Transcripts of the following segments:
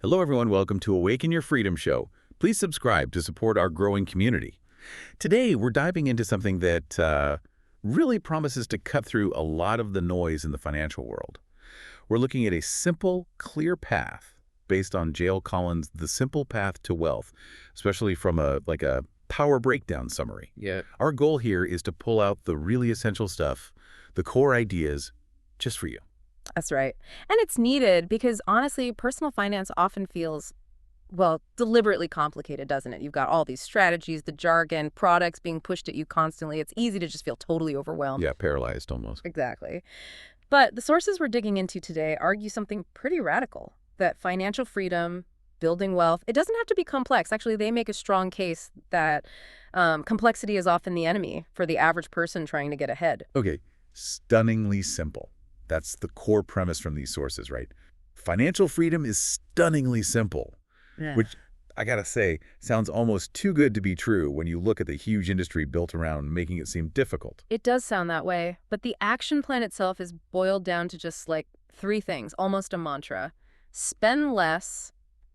Hello, everyone. Welcome to Awaken Your Freedom Show. Please subscribe to support our growing community. Today, we're diving into something that really promises to cut through a lot of the noise in the financial world. We're looking at a simple, clear path based on J.L. Collins' The Simple Path to Wealth, especially from a power breakdown summary. Yeah. Our goal here is to pull out the really essential stuff, the core ideas, just for you. That's right. And it's needed because honestly, personal finance often feels, well, deliberately complicated, doesn't it? You've got all these strategies, the jargon, products being pushed at you constantly. It's easy to just feel totally overwhelmed. Yeah, paralyzed almost. Exactly. But the sources we're digging into today argue something pretty radical, that financial freedom, building wealth, it doesn't have to be complex. Actually, they make a strong case that complexity is often the enemy for the average person trying to get ahead. Okay, stunningly simple. That's the core premise from these sources, right? Financial freedom is stunningly simple, which, I gotta say, sounds almost too good to be true when you look at the huge industry built around making it seem difficult. It does sound that way, but the action plan itself is boiled down to just like three things, almost a mantra. Spend less,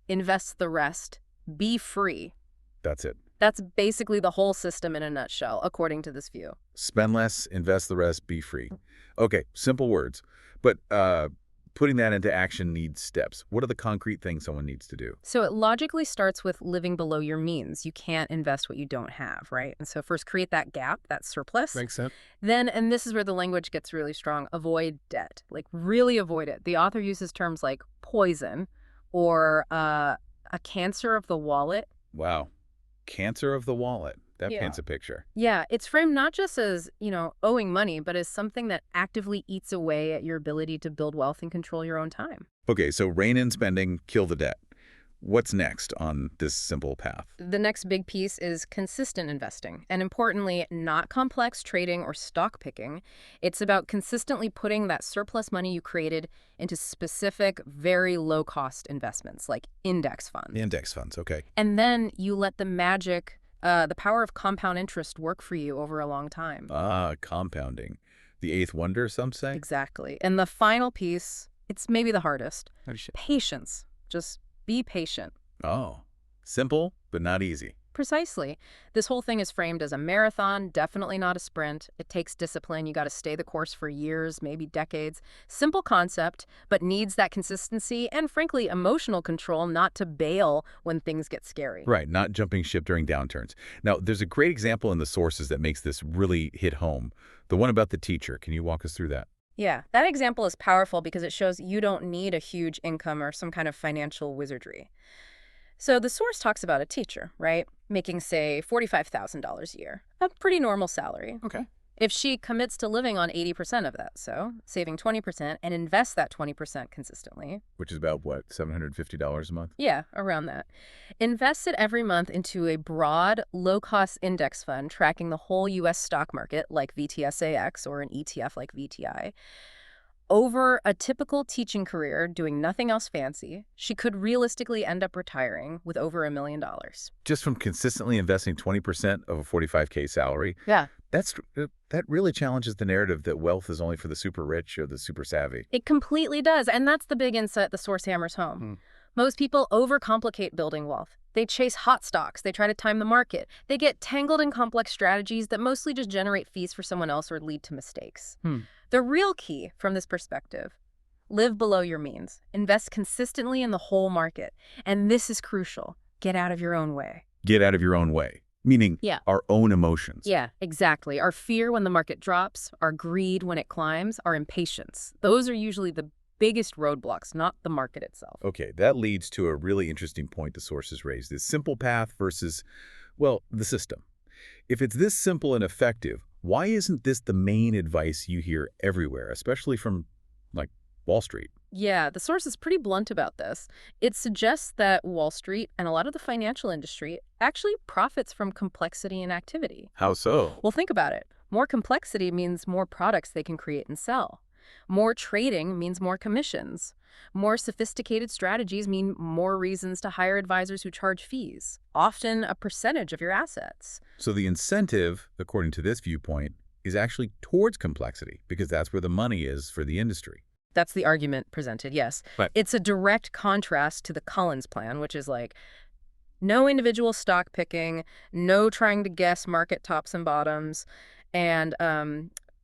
invest the rest, be free. That's it. That's basically the whole system in a nutshell, according to this view. Spend less, invest the rest, be free. Okay, simple words. But putting that into action needs steps. What are the concrete things someone needs to do? So it logically starts with living below your means. You can't invest what you don't have, right? And so first create that gap, that surplus. Makes sense. Then, and this is where the language gets really strong, avoid debt. Like really avoid it. The author uses terms like poison or a cancer of the wallet. Wow. Cancer of the wallet. That Yeah. paints a picture. Yeah, it's framed not just as, owing money, but as something that actively eats away at your ability to build wealth and control your own time. Okay, so rein in spending, kill the debt. What's next on this simple path? The next big piece is consistent investing. And importantly, not complex trading or stock picking. It's about consistently putting that surplus money you created into specific, very low-cost investments like index funds. Index funds, okay. And then you let the magic, the power of compound interest work for you over a long time. Ah, compounding. The eighth wonder, some say? Exactly. And the final piece, it's maybe the hardest. Patience. Just be patient. Oh, simple, but not easy. Precisely. This whole thing is framed as a marathon, definitely not a sprint. It takes discipline. You got to stay the course for years, maybe decades. Simple concept, but needs that consistency and, frankly, emotional control not to bail when things get scary. Right, not jumping ship during downturns. Now, there's a great example in the sources that makes this really hit home. The one about the teacher. Can you walk us through that? Yeah, that example is powerful because it shows you don't need a huge income or some kind of financial wizardry. So the source talks about a teacher, right, making, say, $45,000 a year, a pretty normal salary. Okay. If she commits to living on 80% of that, so saving 20% and invests that 20% consistently. Which is about, what, $750 a month? Yeah, around that. Invest it every month into a broad, low-cost index fund tracking the whole U.S. stock market like VTSAX or an ETF like VTI. Over a typical teaching career, doing nothing else fancy, she could realistically end up retiring with over $1 million. Just from consistently investing 20% of a $45K salary? Yeah. That really challenges the narrative that wealth is only for the super rich or the super savvy. It completely does, and that's the big insight the source hammers home. Most people overcomplicate building wealth. They chase hot stocks. They try to time the market. They get tangled in complex strategies that mostly just generate fees for someone else or lead to mistakes. The real key from this perspective, live below your means. Invest consistently in the whole market. And this is crucial. Get out of your own way. Get out of your own way, meaning Yeah. our own emotions. Yeah, exactly. Our fear when the market drops, our greed when it climbs, our impatience. Those are usually the biggest roadblocks, not the market itself. Okay, that leads to a really interesting point the sources raise, this simple path versus, well, the system. If it's this simple and effective, why isn't this the main advice you hear everywhere, especially from, like, Wall Street? Yeah, the source is pretty blunt about this. It suggests that Wall Street and a lot of the financial industry actually profits from complexity and activity. How so? Well, think about it. More complexity means more products they can create and sell. More trading means more commissions. More sophisticated strategies mean more reasons to hire advisors who charge fees, often a percentage of your assets. So the incentive, according to this viewpoint, is actually towards complexity because that's where the money is for the industry. That's the argument presented, yes. But It's a direct contrast to the Collins plan, which is like no individual stock picking, no trying to guess market tops and bottoms, and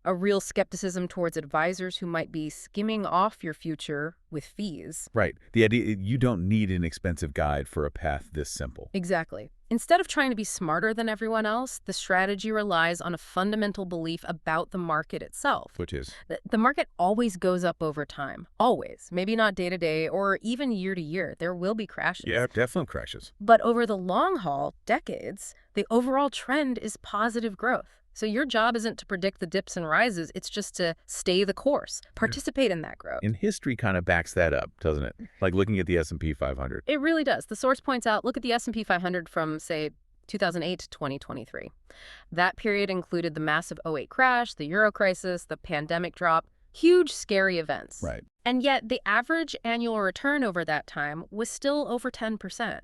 a real skepticism towards advisors who might be skimming off your future with fees. right, the idea you don't need an expensive guide for a path this simple. Exactly. Instead of trying to be smarter than everyone else, the strategy relies on a fundamental belief about the market itself. Which is? The market always goes up over time. Always. Maybe not day to day or even year to year. There will be crashes. Yeah, definitely crashes. But over the long haul, decades, the overall trend is positive growth. So your job isn't to predict the dips and rises, it's just to stay the course, participate in that growth. And history kind of backs that up, doesn't it? Like looking at the S&P 500. It really does. The source points out, look at the S&P 500 from, say, 2008 to 2023. That period included the massive '08 crash, the euro crisis, the pandemic drop, huge scary events. Right. And yet the average annual return over that time was still over 10%.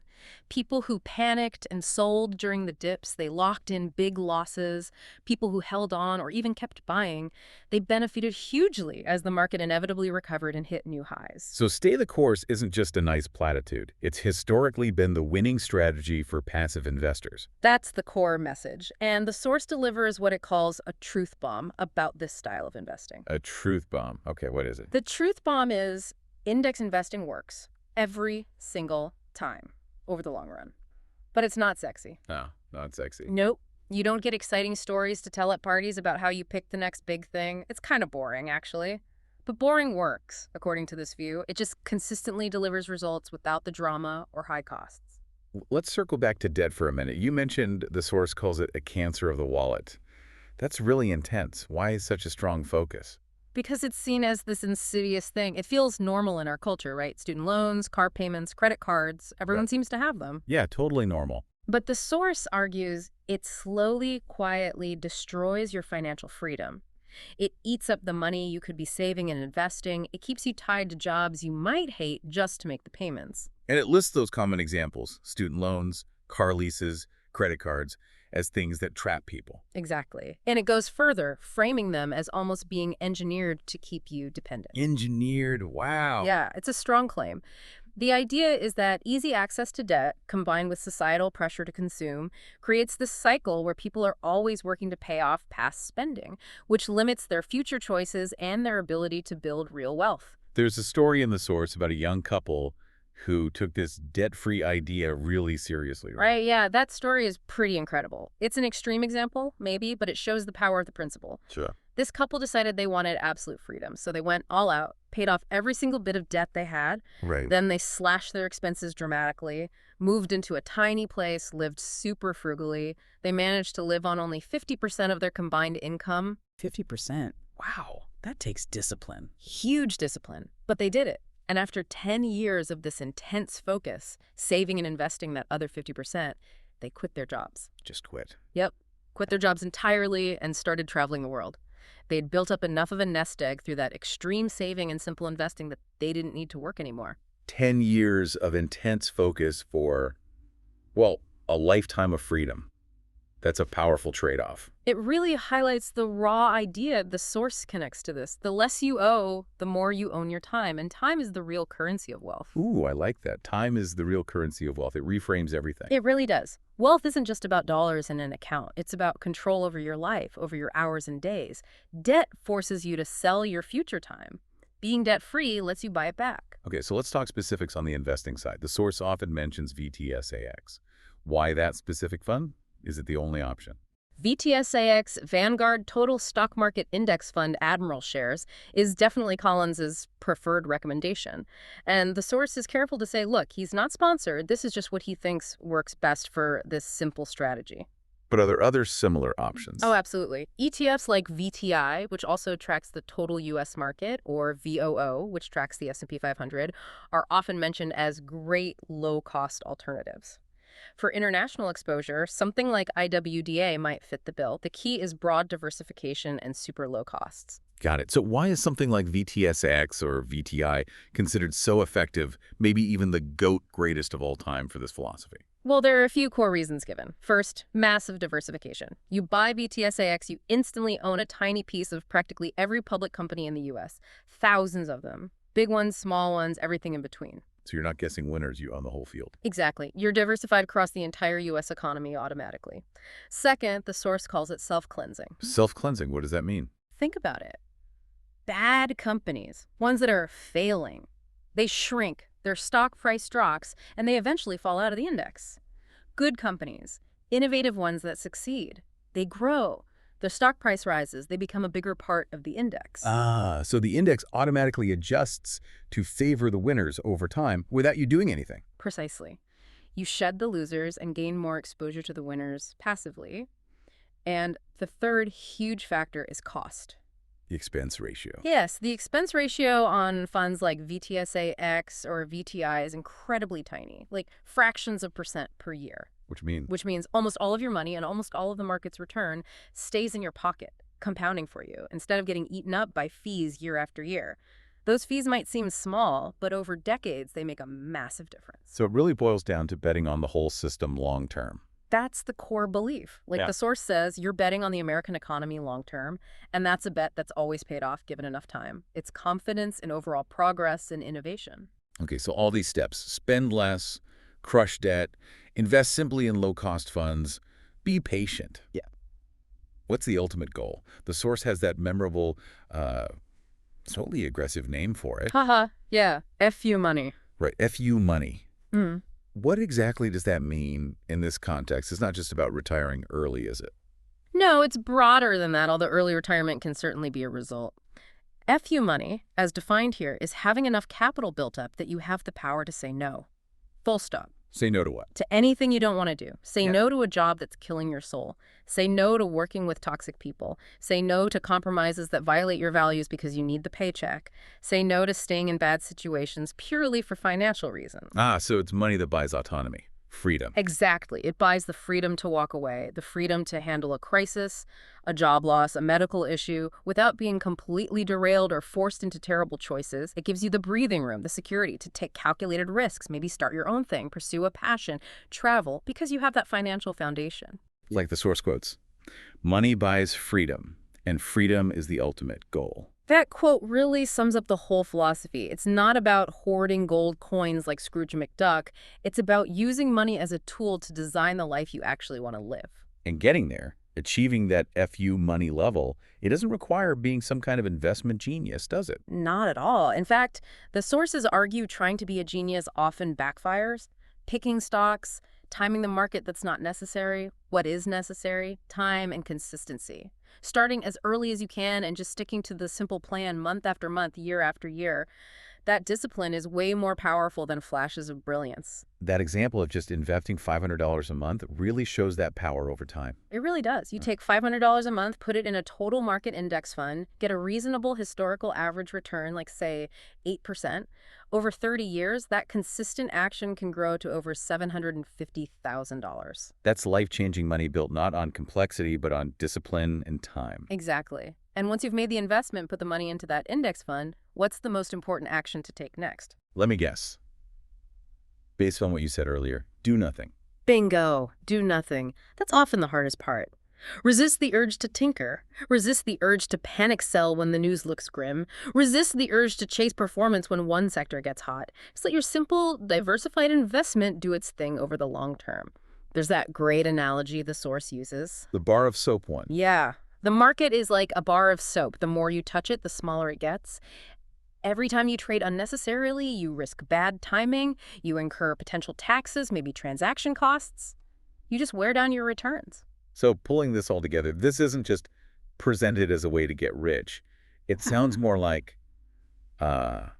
People who panicked and sold during the dips, they locked in big losses. People who held on or even kept buying, they benefited hugely as the market inevitably recovered and hit new highs. So stay the course isn't just a nice platitude. It's historically been the winning strategy for passive investors. That's the core message. And the source delivers what it calls a truth bomb about this style of investing. A truth bomb. Okay, what is it? The truth bomb is index investing works every single time over the long run. But it's not sexy. No, not sexy. Nope. You don't get exciting stories to tell at parties about how you picked the next big thing. It's kind of boring, actually. But boring works, according to this view. It just consistently delivers results without the drama or high costs. Let's circle back to debt for a minute. You mentioned the source calls it a cancer of the wallet. That's really intense. Why is such a strong focus? Because it's seen as this insidious thing. It feels normal in our culture, right? Student loans, car payments, credit cards. Everyone Right. seems to have them. Yeah, totally normal. But the source argues it slowly, quietly destroys your financial freedom. It eats up the money you could be saving and investing. It keeps you tied to jobs you might hate just to make the payments. And it lists those common examples, student loans, car leases, credit cards, as things that trap people. Exactly. And it goes further, framing them as almost being engineered to keep you dependent. Engineered, wow. Yeah, it's a strong claim. The idea is that easy access to debt, combined with societal pressure to consume, creates this cycle where people are always working to pay off past spending, which limits their future choices and their ability to build real wealth. There's a story in the source about a young couple who took this debt-free idea really seriously, right? Right, yeah, that story is pretty incredible. It's an extreme example, maybe, but it shows the power of the principle. Sure. This couple decided they wanted absolute freedom, so they went all out, paid off every single bit of debt they had, Right. then they slashed their expenses dramatically, moved into a tiny place, lived super frugally. They managed to live on only 50% of their combined income. 50%. Wow, that takes discipline. Huge discipline, but they did it. And after 10 years of this intense focus, saving and investing that other 50%, they quit their jobs. Just quit. Yep, quit their jobs entirely and started traveling the world. They'd built up enough of a nest egg through that extreme saving and simple investing that they didn't need to work anymore. 10 years of intense focus for, well, a lifetime of freedom. That's a powerful trade-off. It really highlights the raw idea the source connects to this. The less you owe, the more you own your time, and time is the real currency of wealth. Ooh, I like that. Time is the real currency of wealth. It reframes everything. It really does. Wealth isn't just about dollars in an account. It's about control over your life, over your hours and days. Debt forces you to sell your future time. Being debt-free lets you buy it back. Okay, so let's talk specifics on the investing side. The source often mentions VTSAX. Why that specific fund? Is it the only option? VTSAX, Vanguard Total Stock Market Index Fund Admiral Shares, is definitely Collins's preferred recommendation. And the source is careful to say, look, he's not sponsored. This is just what he thinks works best for this simple strategy. But are there other similar options? Oh, absolutely. ETFs like VTI, which also tracks the total U.S. market, or VOO, which tracks the S&P 500, are often mentioned as great low-cost alternatives. For international exposure, something like IWDA might fit the bill. The key is broad diversification and super low costs. Got it. So why is something like VTSX or VTI considered so effective, maybe even the GOAT greatest of all time for this philosophy? Well, there are a few core reasons given. First, massive diversification. You buy VTSAX, you instantly own a tiny piece of practically every public company in the U.S. Thousands of them. Big ones, small ones, everything in between. So you're not guessing winners, you own the whole field. Exactly. You're diversified across the entire U.S. economy automatically. Second, the source calls it self-cleansing. Self-cleansing, what does that mean? Think about it. Bad companies, ones that are failing, they shrink, their stock price drops, and they eventually fall out of the index. Good companies, innovative ones that succeed, they grow. Their stock price rises, they become a bigger part of the index. Ah, so the index automatically adjusts to favor the winners over time without you doing anything. Precisely. You shed the losers and gain more exposure to the winners passively. And the third huge factor is cost. The expense ratio. Yes, the expense ratio on funds like VTSAX or VTI is incredibly tiny, like fractions of percent per year. Which means? Which means almost all of your money and almost all of the market's return stays in your pocket, compounding for you, instead of getting eaten up by fees year after year. Those fees might seem small, but over decades, they make a massive difference. So it really boils down to betting on the whole system long term. That's the core belief. Like the source says, you're betting on the American economy long term, and that's a bet that's always paid off given enough time. It's confidence in overall progress and innovation. Okay, so all these steps: spend less, crush debt, invest simply in low-cost funds, be patient. Yeah. What's the ultimate goal? The source has that memorable, totally aggressive name for it. Haha, yeah, FU money. Right, FU money. Mm. What exactly does that mean in this context? It's not just about retiring early, is it? No, it's broader than that, although early retirement can certainly be a result. FU money, as defined here, is having enough capital built up that you have the power to say no. Full stop. Say no to what? To anything you don't want to do. Say no to a job that's killing your soul. Say no to working with toxic people. Say no to compromises that violate your values because you need the paycheck. Say no to staying in bad situations purely for financial reasons. Ah, so it's money that buys autonomy, freedom. Exactly. It buys the freedom to walk away, the freedom to handle a crisis, a job loss, a medical issue, without being completely derailed or forced into terrible choices. It gives you the breathing room, the security to take calculated risks, maybe start your own thing, pursue a passion, travel, because you have that financial foundation. Like the source quotes, money buys freedom, and freedom is the ultimate goal. That quote really sums up the whole philosophy. It's not about hoarding gold coins like Scrooge McDuck. It's about using money as a tool to design the life you actually want to live. And getting there, achieving that FU money level, it doesn't require being some kind of investment genius, does it? Not at all. In fact, the sources argue trying to be a genius often backfires. Picking stocks, timing the market that's not necessary, what is necessary, time and consistency. Starting as early as you can and just sticking to the simple plan month after month, year after year. That discipline is way more powerful than flashes of brilliance. That example of just investing $500 a month really shows that power over time. It really does. You take $500 a month, put it in a total market index fund, get a reasonable historical average return, like say 8%. Over 30 years, that consistent action can grow to over $750,000. That's life-changing money built not on complexity, but on discipline and time. Exactly. And once you've made the investment, put the money into that index fund, what's the most important action to take next? Let me guess. Based on what you said earlier, do nothing. Bingo. Do nothing. That's often the hardest part. Resist the urge to tinker. Resist the urge to panic sell when the news looks grim. Resist the urge to chase performance when one sector gets hot. Just let your simple, diversified investment do its thing over the long term. There's that great analogy the source uses. The bar of soap one. Yeah. The market is like a bar of soap. The more you touch it, the smaller it gets. Every time you trade unnecessarily, you risk bad timing, you incur potential taxes, maybe transaction costs. You just wear down your returns. So pulling this all together, this isn't just presented as a way to get rich. It sounds more like a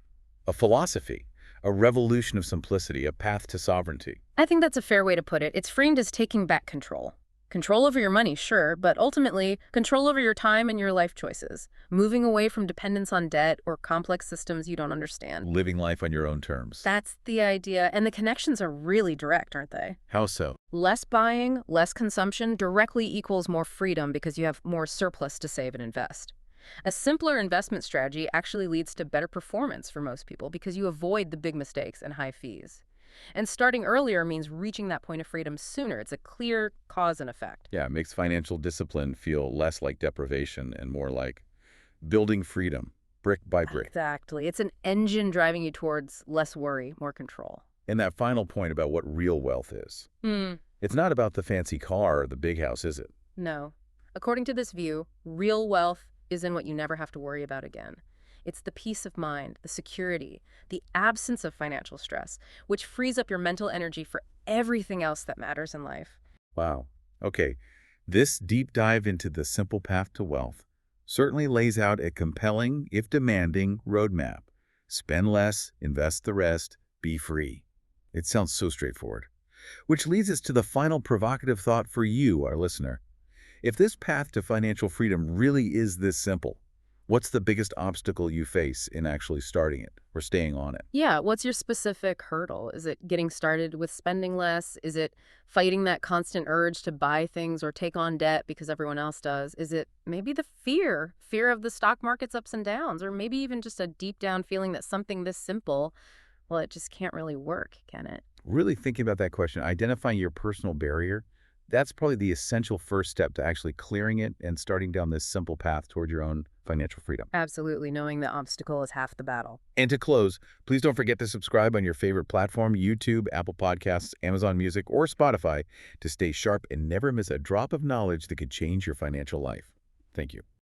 philosophy, a revolution of simplicity, a path to sovereignty. I think that's a fair way to put it. It's framed as taking back control. Control over your money, sure, but ultimately, control over your time and your life choices. Moving away from dependence on debt or complex systems you don't understand. Living life on your own terms. That's the idea, and the connections are really direct, aren't they? How so? Less buying, less consumption directly equals more freedom because you have more surplus to save and invest. A simpler investment strategy actually leads to better performance for most people because you avoid the big mistakes and high fees. And starting earlier means reaching that point of freedom sooner. It's a clear cause and effect. Yeah, it makes financial discipline feel less like deprivation and more like building freedom, brick by brick. Exactly. It's an engine driving you towards less worry, more control. And that final point about what real wealth is. Hmm. It's not about the fancy car or the big house, is it? No. According to this view, real wealth is in what you never have to worry about again. It's the peace of mind, the security, the absence of financial stress, which frees up your mental energy for everything else that matters in life. Wow. Okay. This deep dive into the simple path to wealth certainly lays out a compelling, if demanding, roadmap. Spend less, invest the rest, be free. It sounds so straightforward. Which leads us to the final provocative thought for you, our listener. If this path to financial freedom really is this simple, what's the biggest obstacle you face in actually starting it or staying on it? Yeah, what's your specific hurdle? Is it getting started with spending less? Is it fighting that constant urge to buy things or take on debt because everyone else does? Is it maybe the fear of the stock market's ups and downs, or maybe even just a deep down feeling that something this simple, well, it just can't really work, can it? Really thinking about that question, identifying your personal barrier, that's probably the essential first step to actually clearing it and starting down this simple path toward your own financial freedom. Absolutely, knowing the obstacle is half the battle. And to close, please don't forget to subscribe on your favorite platform, YouTube, Apple Podcasts, Amazon Music, or Spotify to stay sharp and never miss a drop of knowledge that could change your financial life. Thank you.